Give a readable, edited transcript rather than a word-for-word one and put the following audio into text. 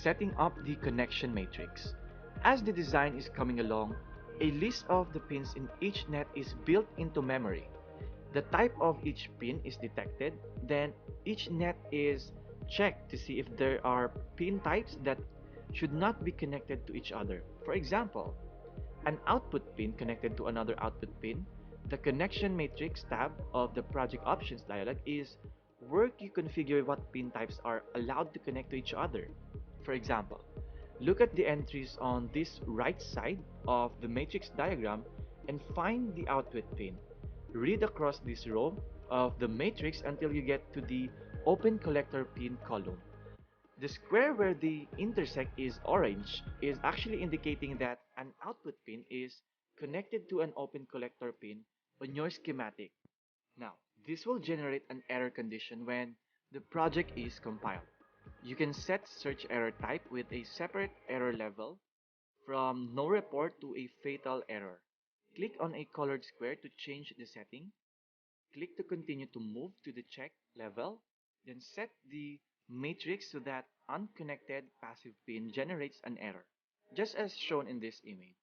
setting up the connection matrix. As the design is coming along, a list of the pins in each net is built into memory. The type of each pin is detected, then each net is checked to see if there are pin types that should not be connected to each other. For example, an output pin connected to another output pin. The connection matrix tab of the project options dialog is where you configure what pin types are allowed to connect to each other. For example, look at the entries on this right side of the matrix diagram and find the output pin. Read across this row of the matrix until you get to the open collector pin column. The square where the intersect is orange is actually indicating that an output pin is connected to an open collector pin on your schematic. Now, this will generate an error condition when the project is compiled. You can set search error type with a separate error level from no report to a fatal error. Click on a colored square to change the setting. Click to continue to move to the check level, then set the matrix so that unconnected passive pin generates an error, just as shown in this image.